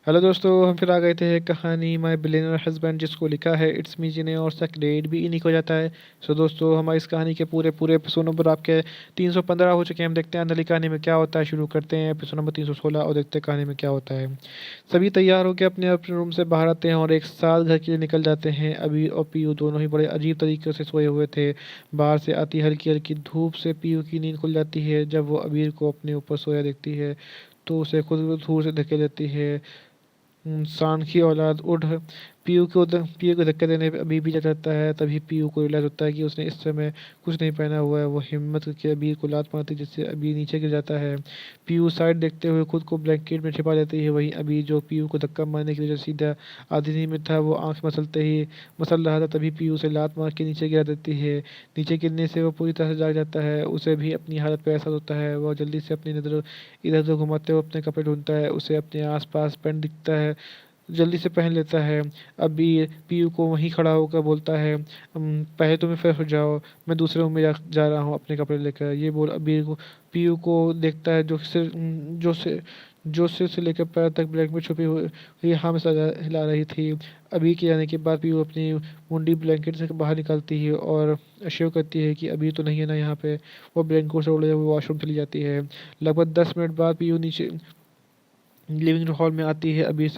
Hello दोस्तों, हम फिर आ गए थे कहानी माय बिलियनर हस्बैंड, जिसको लिखा है इट्स मी जिने और उसका ग्रेड भी इन्हीं को जाता है। सो दोस्तों, हमारी इस कहानी के पूरे पूरे एपिसोड नंबर आपके 315 हो चुके हैं। हम देखते हैं अंदर की कहानी में क्या होता है। शुरू करते हैं एपिसोड नंबर 316 और देखते हैं कहानी में क्या होता है। सभी तैयार होकर अपने अपने रूम से बाहर आते हैं और एक साथ घर के लिए निकल जाते हैं। अभी और पीयू दोनों ही बड़े अजीब तरीके से सोए हुए थे। बाहर से आती हल्की हल्की धूप से पीयू की नींद खुल जाती है। जब वो अबीर को अपने ऊपर सोया देखती है तो उसे खुद दूर से धकेल देती है। सांड की औलाद उठ। पीयू को धक्का देने पे अभी भी जाता है। तभी पीयू को रियलाइज होता है कि उसने इस समय कुछ नहीं पहना हुआ है। वो हिम्मत करके अबीर को लात मारती है, जिससे अबीर नीचे गिर जाता है। पीयू साइड देखते हुए खुद को ब्लैंकेट में छिपा लेती है। वहीं अबीर, जो पीयू को धक्का मारने के लिए जो सीधा आधी नींद में था, वो आंख मसल रहा था। तभी पीयू उसे लात मार के नीचे गिरा देती है। नीचे गिरने से वो पूरी तरह से जाग जाता है। उसे भी अपनी हालत पर एहसास होता है। वह जल्दी से अपनी नज़र इधर उधर घुमाते हुए अपने कपड़े ढूंढता है। उसे अपने आसपास पेंट दिखता है, जल्दी से पहन लेता है। अभी पीयू को वहीं खड़ा होकर बोलता है, पहले तुम्हें फ्रेश हो जाओ, मैं दूसरे रूम में जा रहा हूँ अपने कपड़े लेकर। ये बोल अभी को पीयू को देखता है, जो सिर से लेकर पैर तक ब्लैंकेट में छुपी हुई हाथ से हिला रही थी। अभी के आने के बाद पीयू अपनी मुंडी ब्लैंकेट से बाहर निकालती है और अश्योर करती है कि अभी तो नहीं है ना यहाँ पे। वो ब्लैंकेट से उड़े हुए वॉशरूम चली जाती है। लगभग 10 मिनट बाद पीयू नीचे लिविंग हॉल में आती है। अभी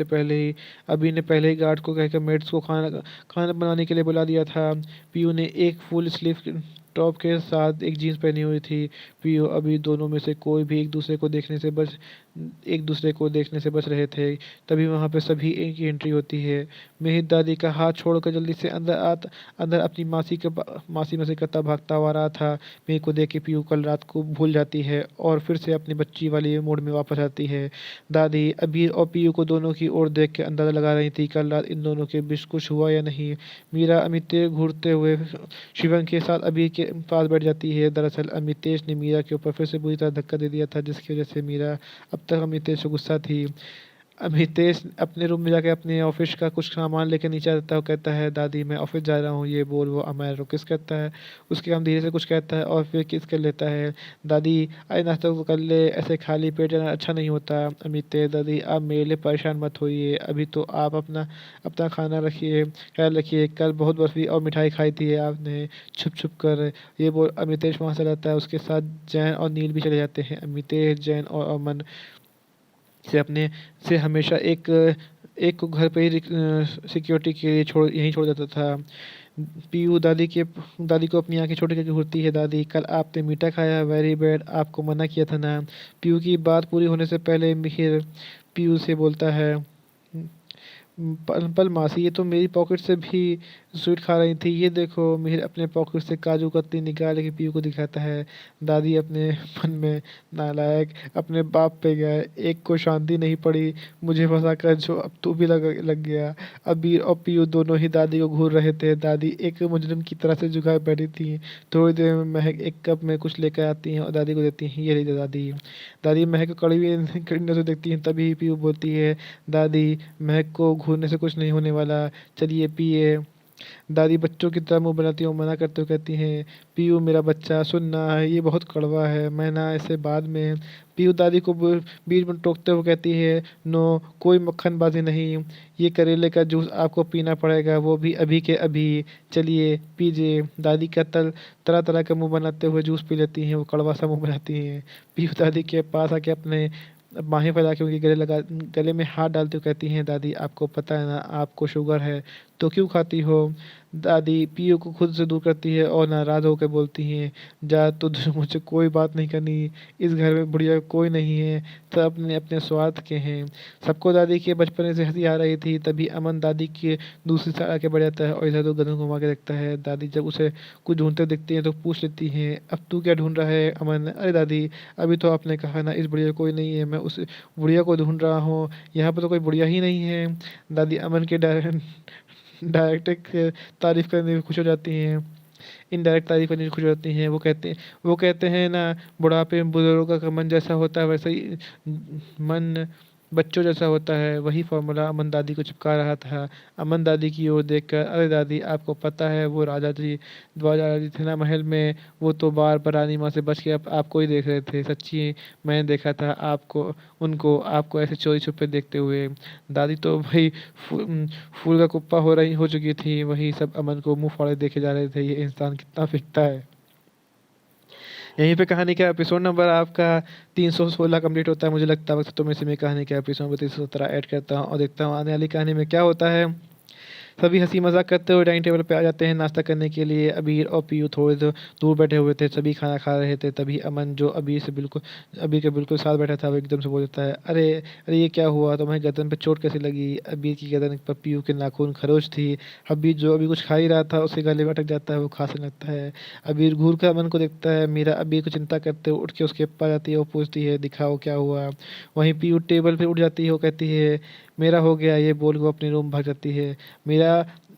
ने पहले ही गार्ड को कहकर मेड्स को खाना खाना बनाने के लिए बुला दिया था। पीयू ने एक फुल स्लीव टॉप के साथ एक जीन्स पहनी हुई थी। पीयू अभी दोनों में से कोई भी एक दूसरे को देखने से बच रहे थे। तभी वहाँ पे सभी की एंट्री होती है। मेहित दादी का हाथ छोड़कर जल्दी से अंदर अपनी मासी मसी करता भागता हुआ आ रहा था। मेहित को देख के पीयू कल रात को भूल जाती है और फिर से अपनी बच्ची वाली मूड में वापस आती है। दादी अबीर और पीयू को दोनों की ओर देख के अंदाजा लगा रही थी कल रात इन दोनों के बीच कुछ हुआ या नहीं। मीरा अमितेश घूरते हुए शिवम के साथ अबीर के पास बैठ जाती है। दरअसल अमितेश ने मीरा के ऊपर फिर से बुरी तरह धक्का दे दिया था, जिसकी वजह से मीरा अब तक अमितेश से गुस्सा थी। अमितेश अपने रूम में जाके अपने ऑफिस का कुछ सामान लेकर नीचे आता है और कहता है, दादी मैं ऑफिस जा रहा हूँ। ये बोल वो अमर को किस कहता है। उसके हम धीरे से कुछ कहता है और फिर किस कर लेता है। दादी आज नाश्ता तो कर ले, ऐसे खाली पेट जाना अच्छा नहीं होता। अमितेश, दादी आप मेरे लिए परेशान मत होइए, अभी तो आप अपना अपना खाना रखिए, ख्याल रखिए। कल बहुत बर्फी और मिठाई खाई थी आपने छुप छुप कर। ये बोल अमितेश वहाँ से जाता है। उसके साथ जैन और नील भी चले जाते हैं। अमितेश, जैन और अमन से अपने से हमेशा एक एक को घर पे ही सिक्योरिटी के लिए यहीं छोड़ देता था। पीयू दादी को अपनी आंखें छोटी करके घूरती है। दादी कल आपने मीठा खाया, वेरी बैड, आपको मना किया था ना। पीयू की बात पूरी होने से पहले मिहिर पीयू से बोलता है, पल पल मासी, ये तो मेरी पॉकेट से भी स्वीट खा रही थी। ये देखो। मिहिर अपने पॉकेट से काजू कतली निकाल के पीयू को दिखाता है। दादी अपने मन में, नालायक, अपने बाप पे गया, एक को शांति नहीं पड़ी, मुझे फंसा कर जो अब तू भी लग गया। अबीर और पीयू दोनों ही दादी को घूर रहे थे। दादी एक मुजरिम की तरह से झुकाए बैठी थी। थोड़ी देर में महक एक कप में कुछ लेकर आती हैं और दादी को देती हैं, ये लीजिए दादी। दादी महक को कड़ी नजर देखती हैं। तभी पीयू बोलती है, दादी महक को घूरने से कुछ नहीं होने वाला, चलिए पिए। दादी बच्चों की तरह मुंह बनाती है और मना करते हुए कहती हैं, पीयू मेरा बच्चा सुनना, ये बहुत कड़वा है, मैं ना इसे बाद में। पीयू दादी को बीच में टोकते हुए कहती है, नो, कोई मक्खनबाजी नहीं, ये करेले का जूस आपको पीना पड़ेगा, वो भी अभी के अभी, चलिए पीजिए। दादी का तरह तरह का मुंह बनाते हुए जूस पी लेती हैं। वो कड़वा सा मुंह बनाती हैं। पीयू दादी के पास आके अपने बाहें फैला के उनके गले में हाथ डालते हुए कहती हैं, दादी आपको पता है ना आपको शुगर है, तो क्यों खाती हो। दादी पीयू को खुद से दूर करती है और नाराज़ होकर बोलती हैं, जा तुझे मुझसे कोई बात नहीं करनी, इस घर में बुढ़िया कोई नहीं है, सब अपने अपने स्वार्थ के हैं। सबको दादी के बचपने से हंसी आ रही थी। तभी अमन दादी के दूसरी साइड आके बैठ जाता है और इधर उधर गर्दन घुमा के देखता है। दादी जब उसे कुछ ढूंढते दिखती हैं तो पूछ लेती हैं, अब तू क्या ढूंढ रहा है अमन। अरे दादी, अभी तो आपने कहा ना इस बुढ़िया कोई नहीं है, मैं उस बुढ़िया को ढूंढ रहा हूँ, यहाँ पर तो कोई बुढ़िया ही नहीं है। दादी अमन के डायरेक्ट तारीफ करने में खुश हो जाती हैं, इनडायरेक्ट तारीफ करने में खुश हो जाती हैं। वो कहते हैं ना, बुढ़ापे में बुजुर्गों का मन जैसा होता है वैसा ही मन बच्चों जैसा होता है, वही फ़ॉर्मूला अमन दादी को चिपका रहा था। अमन दादी की ओर देखकर, अरे दादी, आपको पता है वो राजा जी, वो राजा जी थे ना महल में, वो तो बार-बार रानी माँ से बच के आपको ही देख रहे थे। सच्ची मैंने देखा था आपको, उनको, आपको ऐसे चोरी-छुपे देखते हुए। दादी तो भई फूल का कुप्पा हो चुकी थी, वही सब अमन को मुँह फाड़े देखे जा रहे थे, ये इंसान कितना फ़िकता है। यहीं पे कहानी का एपिसोड नंबर आपका 316 कंप्लीट होता है। मुझे लगता है वैसे तो मैं इसी में कहानी का एपिसोड नंबर 317 ऐड करता हूँ और देखता हूँ आने वाली कहानी में क्या होता है। सभी हंसी मजाक करते हुए डाइनिंग टेबल पे आ जाते हैं नाश्ता करने के लिए। अबीर और पीयू थोड़े दूर बैठे हुए थे, सभी खाना खा रहे थे। तभी अमन, जो अबीर के बिल्कुल साथ बैठा था, वो एकदम से बोल देता है, अरे अरे, ये क्या हुआ, तुम्हें गर्दन पे चोट कैसे लगी? अबीर की गर्दन पर पीयू के नाखून खरोच थी। अबीर जो अभी कुछ खा ही रहा था, उसके गले में अटक जाता है, वो खांसने लगता है। अबीर घूर कर अमन को देखता है। मीरा अबीर को चिंता करते हुए उठ के उसके पास जाती है, वो पूछती है, दिखाओ क्या हुआ। वहीं पीयू टेबल पे उठ जाती है, वो कहती है, मेरा हो गया, ये बोल वो अपने रूम भाग जाती है। मेरा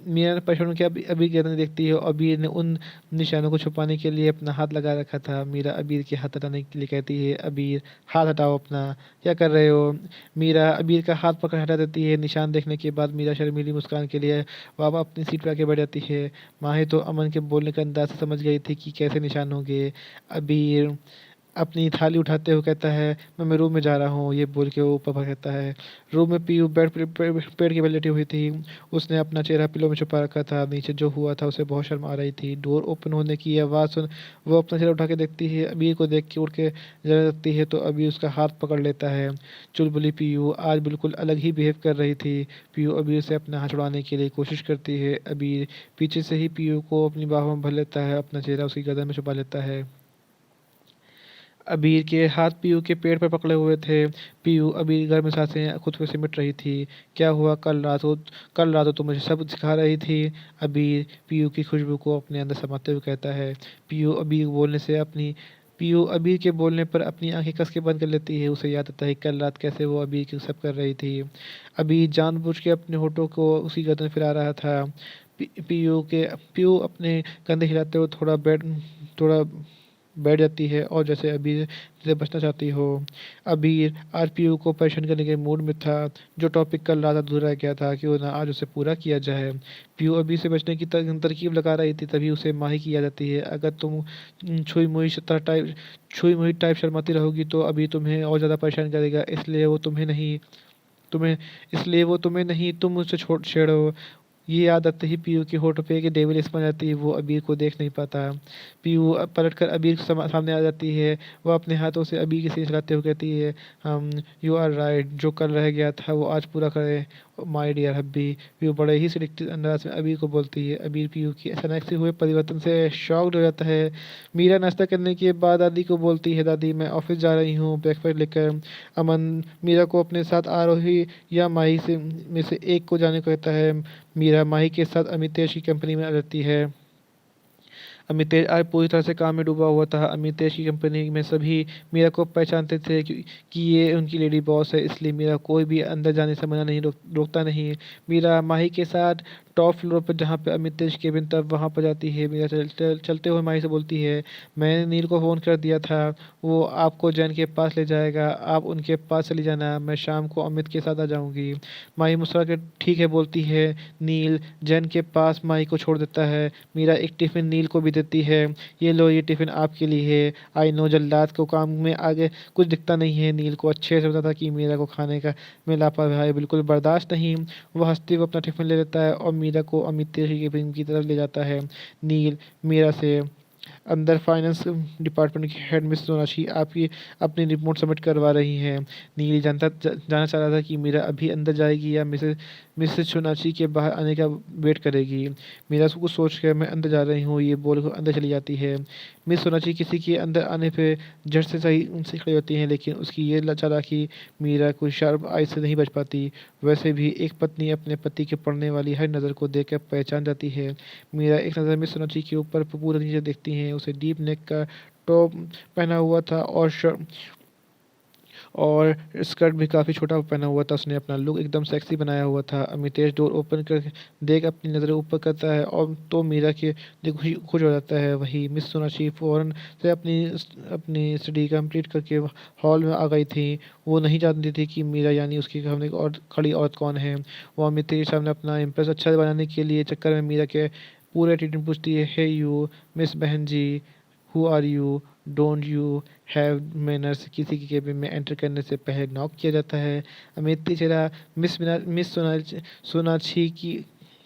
मीरा ने परेशान होकर अबीर की तरफ देखती है और अबीर ने उन निशानों को छुपाने के लिए अपना हाथ लगा रखा था। मीरा अबीर के हाथ हटाने के लिए कहती है, अबीर हाथ हटाओ अपना, क्या कर रहे हो? मीरा अबीर का हाथ पकड़ हटा देती है। निशान देखने के बाद मीरा शर्मीली मुस्कान के लिए वापस अपनी सीट पर आके बैठ जाती है। माही तो अमन के बोलने का अंदाज से समझ गई थी कि कैसे निशान होंगे। अबीर अपनी थाली उठाते हुए कहता है, मैं रूम में जा रहा हूँ, ये बोल के वो ऊपर कहता है। रूम में पीयू बेड पे पेड़ की बल लेटी हुई थी। उसने अपना चेहरा पिलो में छुपा रखा था। नीचे जो हुआ था उसे बहुत शर्म आ रही थी। डोर ओपन होने की आवाज़ सुन वो अपना चेहरा उठा के देखती है। अबीर को देख के उठ के जरा लगती है तो अबीर उसका हाथ पकड़ लेता है। चुलबुली पीयू आज बिल्कुल अलग ही बिहेव कर रही थी। पीयू अबीर से अपना हाथ छुड़ाने के लिए कोशिश करती है। अबीर पीछे से ही पीयू को अपनी बाहों में भर लेता है, अपना चेहरा उसकी गर्दन में छुपा लेता है। अबीर के हाथ पीयू के पेड़ पर पकड़े हुए थे। पीयू अबीर घर में सांसें खुद पे सिमट रही थी। क्या हुआ? कल रात को तुम मुझे सब सिखा रही थी। अबीर पीयू की खुशबू को अपने अंदर समाते हुए कहता है। पीयू अबीर के बोलने पर अपनी आंखें कस के बंद कर लेती है। उसे याद आता है कल रात कैसे वो अबीर की सब कर रही थी। अबीर जानबूझ के अपने होठों को उसी गर्दन फिरा रहा था। पीयू अपने कंधे हिलाते हुए थोड़ा बैठ जाती है और जैसे अबीर से बचना चाहती हो। अबीर आज पीयू को परेशान करने के मूड में था। जो टॉपिक कल रात अधूरा रह गया था, क्यों ना आज उसे पूरा किया जाए। पीयू अबीर से बचने की तरकीब लगा रही थी, तभी उसे माही की याद आती है। अगर तुम छुई मुई टाइप शर्माती रहोगी तो अभी तुम्हें और ज़्यादा परेशान करेगा। इसलिए वो तुम्हें नहीं, तुम मुझसे छोड़ छेड़ो। ये याद आते ही पीयू के होठों पे एक डेविल स्माइल आती है। वो अबीर को देख नहीं पाता। पीयू पलटकर अबीर के सामने आ जाती है। वह अपने हाथों से अबीर की सीने हिलाते हुए कहती है, हम यू आर राइट, जो कल रह गया था वो आज पूरा करें माय डियर हब्बी। पीयू बड़े ही सिलेक्टिव अंदाज में अबीर को बोलती है। अबीर पीयू की अचानक से हुए परिवर्तन से शॉक्ड हो जाता है। मीरा नाश्ता करने के बाद दादी को बोलती है, दादी मैं ऑफिस जा रही हूँ ब्रेकफास्ट लेकर। अमन मीरा को अपने साथ आरोही या माही से में से एक को जाने को कहता है। मीरा माही के साथ अमितेश की कंपनी में रहती है। अमितेश आज पूरी तरह से काम में डूबा हुआ था। अमितेश की कंपनी में सभी मीरा को पहचानते थे कि ये उनकी लेडी बॉस है, इसलिए मीरा कोई भी अंदर जाने से मना नहीं रोकता नहीं। मीरा माही के साथ टॉप फ्लोर पर जहाँ पे अमितेश केबिन था वहाँ पर जाती है। मीरा चलते हुए माही से बोलती है, मैंने नील को फ़ोन कर दिया था, वो आपको जैन के पास ले जाएगा, आप उनके पास चली जाना, मैं शाम को अमित के साथ आ जाऊँगी। माही मुस्कुरा के ठीक है बोलती है। नील जैन के पास माही को छोड़ देता है। मीरा एक टिफ़िन नील को भी देती है, ये लो ये टिफ़िन आपके लिए है। आई नो जल्लाद को काम में आगे कुछ दिखता नहीं है। नील को अच्छे से पता था कि मीरा को खाने का में लापरवाही बिल्कुल बर्दाश्त नहीं। वह हंसते हुए अपना टिफ़िन ले लेता है और मीरा को अमित की केबिन की तरफ ले जाता है। नील मीरा से, अंदर फाइनेंस डिपार्टमेंट की हेड मिस सोनाक्षी आपकी अपनी रिपोर्ट सबमिट करवा रही हैं। नील जानना चाह रहा था कि मीरा अभी अंदर जाएगी या मिसेस सोनाक्षी के बाहर आने का वेट करेगी। मीरा कुछ सोच कर मैं अंदर जा रही हूँ ये बोल कर अंदर चली जाती है। मिस सोनाक्षी किसी के अंदर आने पे झट से सही उनसे खड़ी होती हैं, लेकिन उसकी ये चालाकी मीरा कोई शार्प आई से नहीं बच पाती। वैसे भी एक पत्नी अपने पति के पड़ने वाली हर नज़र को देख कर पहचान जाती है। मीरा एक नज़र मिस सोनाक्षी के ऊपर पूरे नीचे देखती हैं। उसे डीप नेक का टॉप पहना हुआ था और और स्कर्ट भी काफ़ी छोटा पहना हुआ था उसने, अपना लुक एकदम सेक्सी बनाया हुआ था। अमितेश डोर ओपन कर देख अपनी नज़रें ऊपर करता है और तो मीरा के देख खुश खुश हो जाता है। वही मिस सोनाक्षी फ़ौरन से अपनी अपनी स्टडी कंप्लीट करके हॉल में आ गई थी। वो नहीं जानती थी कि मीरा यानी उसकी सामने एक और खड़ी औरत कौन है। वो अमितेश के सामने अपना इम्प्रेस अच्छा बनाने के लिए चक्कर में मीरा के पूरे एटीट्यूड पूछती है, हे यू मिस बहन जी, who are you, don't you have manners. किसी के केबिन में एंटर करने से पहले नॉक किया जाता है। अमित चेहरा मिस सोनाक्षी की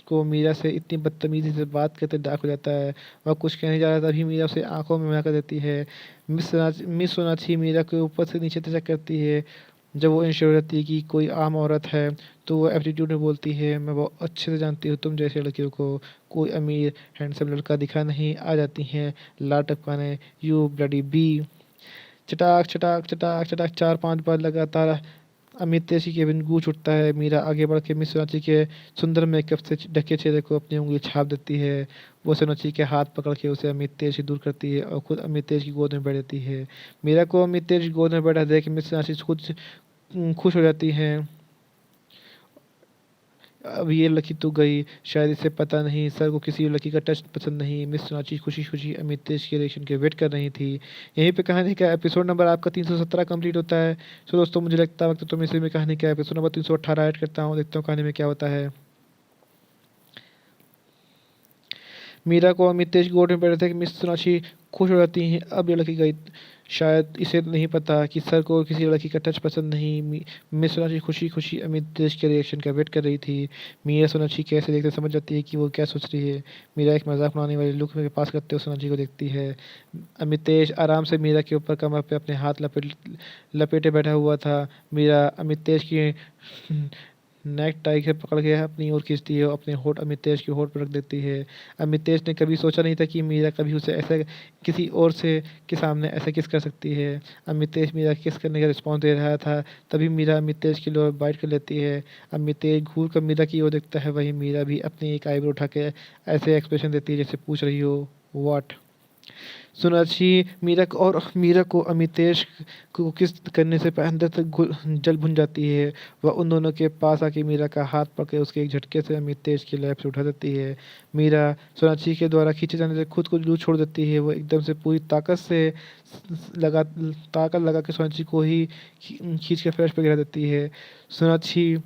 को मीरा से इतनी बदतमीजी से बात करते डाक हो जाता है। वह कुछ कहने जा रहा था, तभी मीरा उसे आंखों में मना कर देती है। मिस सोनाक्षी मीरा के ऊपर से नीचे तक करती है। जब वो इंश्योर रहती है कि कोई आम औरत है तो वो एप्टीट्यूड में बोलती है, मैं बहुत अच्छे से जानती हूँ तुम जैसे लड़कियों को कोई अमीर हैंडसम लड़का दिखा नहीं आ जाती हैं लाड टपकाने, यू ब्लडी बी। चटाक चटाक चटाक चटाक 4-5 बार लगातार अमितेश की केबिन गूंज उठता है। मीरा आगे बढ़ के मिस सोनाक्षी के सुंदर मेकअप से ढके चेहरे को अपनी उंगली छाप देती है। वो सोनाक्षी के हाथ पकड़ के उसे अमितेश से दूर करती है और खुद अमितेश की गोद में बैठ जाती है। मीरा को अमितेश की गोद में बैठा देख मिस सोनाक्षी खुद खुश हो जाती हैं। अब ये लड़की तो गई, शायद इसे पता नहीं सर को किसी लड़की का टच पसंद नहीं। मिस सोनाक्षी खुशी खुशी अमितेश के रिएक्शन के वेट कर रही थी। यहीं पे कहानी का एपिसोड नंबर आपका 317 कंप्लीट होता है। सो दोस्तों मुझे लगता है वक्त तो मैं इसी में कहानी का एपिसोड नंबर 318 ऐड करता हूँ, देखता हूँ कहानी में क्या होता है। मीरा को अमितेश गोद में बैठे थे कि मिस सोनाक्षी खुश हो जाती हैं। अब ये लड़की गई, शायद इसे नहीं पता कि सर को किसी लड़की का टच पसंद नहीं। मिस सोनाक्षी खुशी खुशी अमितेश के रिएक्शन का वेट कर रही थी। मीरा सोनाक्षी कैसे देखते समझ जाती है कि वो क्या सोच रही है। मीरा एक मजाक बनाने वाले लुक में पास करते हुए सोनाक्षी को देखती है। अमितेश आराम से मीरा के ऊपर कमर पे अपने हाथ लपेटे बैठा हुआ था। मीरा अमितेश की नेक टाई से पकड़ के अपनी ओर खींचती है और अपने होठ अमितेश के होठ पर रख देती है। अमितेश ने कभी सोचा नहीं था कि मीरा कभी उसे ऐसे किसी और से के सामने ऐसे किस कर सकती है। अमितेश मीरा किस करने का रिस्पॉन्स दे रहा था, तभी मीरा अमितेश की लोअर बाइट कर लेती है। अमितेश घूर कर मीरा की ओर देखता है। वही मीरा भी अपनी एक आईब्रो उठा के ऐसे एक्सप्रेशन देती है जैसे पूछ रही हो व्हाट। सोनाक्षी मीरा को अमितेश को किस करने से अंदर तक जल भुन जाती है। वह उन दोनों के पास आके मीरा का हाथ पकड़ उसके एक झटके से अमितेश की लैब से उठा देती है। मीरा सोनाक्षी के द्वारा खींचे जाने से खुद को लूज छोड़ देती है। वो एकदम से पूरी लगा ताकत लगा के सोनाक्षी को ही खींच के फर्श पर गिरा देती है। सोनाक्षी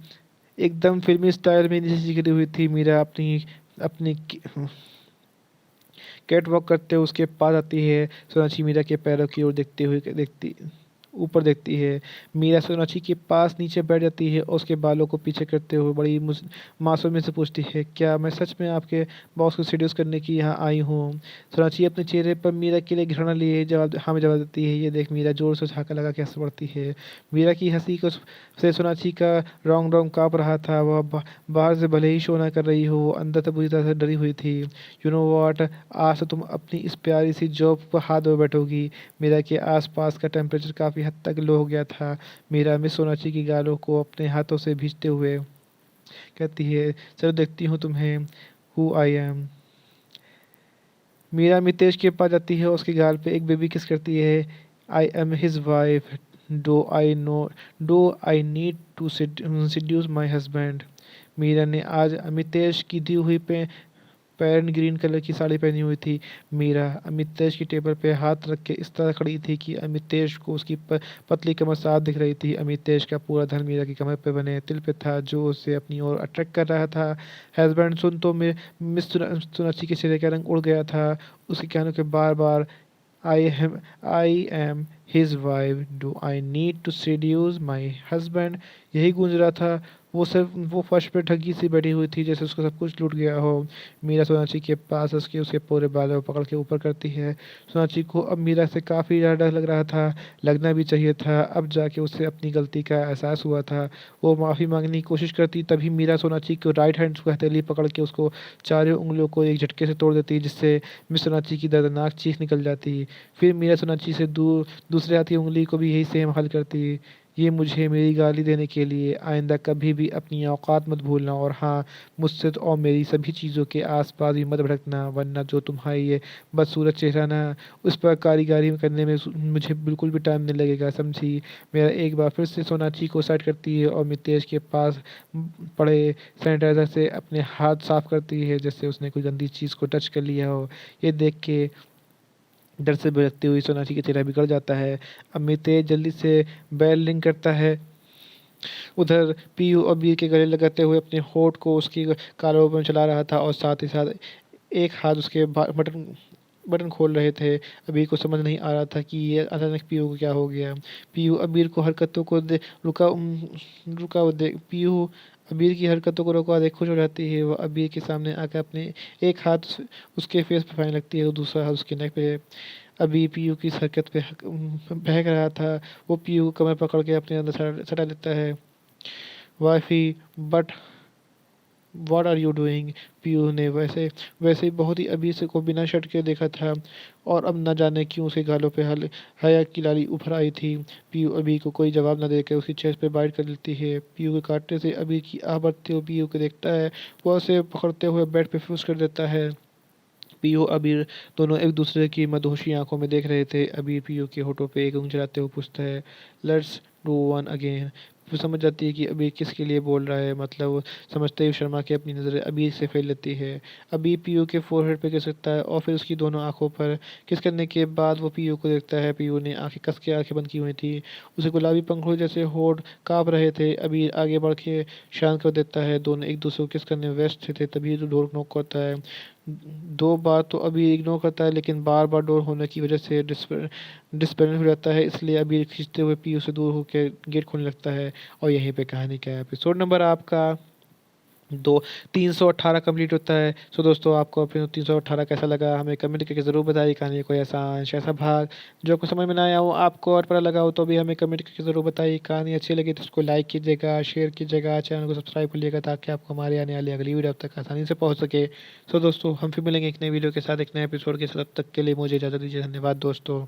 एकदम फिल्मी स्टाइल में नीचे गिरी हुई थी। मीरा अपनी अपनी कैट वॉक करते हुए उसके पास आती है। सोनाक्षी मीरा के पैरों की ओर देखती ऊपर देखती है। मीरा सोनाक्षी के पास नीचे बैठ जाती है और उसके बालों को पीछे करते हुए बड़ी मासूमियत से पूछती है, क्या मैं सच में आपके बॉस को सेड्यूस करने की यहाँ आई हूँ। सोनाक्षी अपने चेहरे पर मीरा के लिए घृणा लिए जवाब देती है। ये देख मीरा जोर से झाँका लगा के हंस पड़ती है। मीरा की हंसी को से सोनाक्षी का रोंग रोंग काँप रहा था। वह बाहर से भले ही शो ना कर रही हो, अंदर से बुरी तरह से डरी हुई थी। यू नो व्हाट, आज तो तुम अपनी इस प्यारी सी जॉब पर हाथ धोए बैठोगी। मीरा के आसपास का टेम्परेचर काफ़ी हद तक लो हो गया था। मीरा मिस सोनाक्षी की गालों को अपने हाथों से भींचते हुए कहती है, चलो देखती हूँ तुम्हें who I am. Meera Mitesh के पास जाती है, उसके गाल पे एक बेबी किस करती है। I am his wife, do I need to seduce my husband. Meera ने आज अमितेश की दी हुई पे पैरेंट ग्रीन कलर की साड़ी पहनी हुई थी। मीरा अमितेश की टेबल पे हाथ रख के इस तरह खड़ी थी कि अमितेश को उसकी पतली कमर साफ दिख रही थी। अमितेश का पूरा ध्यान मीरा की कमर पे बने तिल पे था जो उसे अपनी ओर अट्रैक्ट कर रहा था। हस्बैंड सुन तो मिस सोनाक्षी के चेहरे का रंग उड़ गया था। उसके कहने के बार बार I am his wife, do I need to seduce my husband, यही गूंज रहा था। वो फर्श पे ठगी सी बैठी हुई थी जैसे उसको सब कुछ लूट गया हो। मीरा सोनाक्षी के पास उसके पूरे बालों को पकड़ के ऊपर करती है। सोनाक्षी को अब मीरा से काफ़ी ज़्यादा डर लग रहा था। लगना भी चाहिए था, अब जाके उसे अपनी गलती का एहसास हुआ था। वो माफ़ी मांगने की कोशिश करती, तभी मीरा सोनाक्षी को राइट हैंड को हथेली पकड़ के उसको चारों उंगलियों को एक झटके से तोड़ देती, जिससे मिस सोनाक्षी की दर्दनाक चीख निकल जाती। फिर मीरा सोनाक्षी से दूसरे हाथ की उंगली को भी यही सेम हल करती। ये मुझे मेरी गाली देने के लिए। आइंदा कभी भी अपनी औकात मत भूलना और हाँ, मुझसे और मेरी सभी चीज़ों के आस-पास भी मत भटकना, वरना जो तुम्हारी ये बदसूरत चेहरा ना, उस पर कारीगरी करने में मुझे बिल्कुल भी टाइम नहीं लगेगा, समझी? मेरा एक बार फिर से सोनाक्षी को साइड करती है और मितेश के पास पड़े सैनिटाइज़र से अपने हाथ साफ करती है, जैसे उसने कोई गंदी चीज़ को टच कर लिया हो। ये देख के डर से भड़कती हुई सोनाक्षी का चेहरा बिगड़ जाता है। अब मितेश जल्दी से बेल रिंग करता है। उधर पीयू अबीर के गले लगाते हुए अपने होठ को उसकी गालों में चला रहा था और साथ ही साथ एक हाथ उसके बटन बटन खोल रहे थे। अबीर को समझ नहीं आ रहा था कि ये अचानक पीयू को क्या हो गया। पीयू अबीर को हरकतों को दे रुका रुका हुआ देख पीयू अबीर की हरकतों को रुका देख खुश हो जाती है। वह अबीर के सामने आकर अपने एक हाथ उसके फेस पे फेरने लगती है और दूसरा हाथ उसके नेक पे। अबीर पीयू की इस हरकत पे बहक रहा था। वो पीयू को कमर पकड़ के अपने अंदर सटा लेता है। Wifey but what are you doing? Piyu ने वैसे वैसे ही बहुत ही अबीर से को बिना शर्ट के देखा था और अब न जाने क्यों उसके गालों पे हया की लाली उभर आई थी। पीयू अबीर को कोई जवाब न देकर उसकी चेस्ट पे बाइट कर लेती है। पीयू के काटने से अबीर की आह बढ़ती हुई पीयू को देखता है। वह उसे पकड़ते हुए बेड पे फुस कर देता है। पीयू अबीर दोनों एक दूसरे की मदहोशी आंखों में देख रहे थे। अबीर पीयू के होठों पे एक उंगली चलाते हुए पूछता है, लेट्स डू वन अगेन। वो समझ जाती है कि अबीर किसके लिए बोल रहा है, मतलब वो समझते ही शर्मा के अपनी नज़रें अबीर से फेर लेती है। अबीर पीयू के फोरहेड पे किस करता है और फिर उसकी दोनों आंखों पर किस करने के बाद वो पीयू को देखता है। पीयू ने आंखें कस के आंखें बंद की हुई थी। उसे गुलाबी पंखुड़ी जैसे होठ काँप रहे थे। अबीर आगे बढ़ के शांत कर देता है। दोनों एक दूसरे को किस करने में व्यस्त थे तभी तो डोर नॉक होता है। दो बार तो अबीर इग्नोर करता है, लेकिन बार बार डोर होने की वजह से डिस्बैलेंस हो जाता है, इसलिए अबीर खींचते हुए पीयू से दूर होकर गेट खोलने लगता है। और यहीं पे कहानी का एपिसोड नंबर आपका दो 318 कंप्लीट होता है। सो दोस्तों, आपको अपने 318 कैसा लगा हमें कमेंट करके ज़रूर बताइए। कहानी कोई ऐसा अंश ऐसा भाग जो आपको समझ में ना आया हो, आपको और पता लगा हो, तो भी हमें कमेंट करके ज़रूर बताइए। कहानी अच्छी लगी तो उसको लाइक कीजिएगा, शेयर कीजिएगा, चैनल को सब्सक्राइब कर लीजिएगा ताकि आपको हमारे आने वाली अगली वीडियो अब तक आसानी से पहुँच सके। सो दोस्तों, हम फिर मिलेंगे एक नई वीडियो के साथ, एक नए एपिसोड के साथ। तब तक के लिए मुझे इजाज़त दीजिए। धन्यवाद दोस्तों।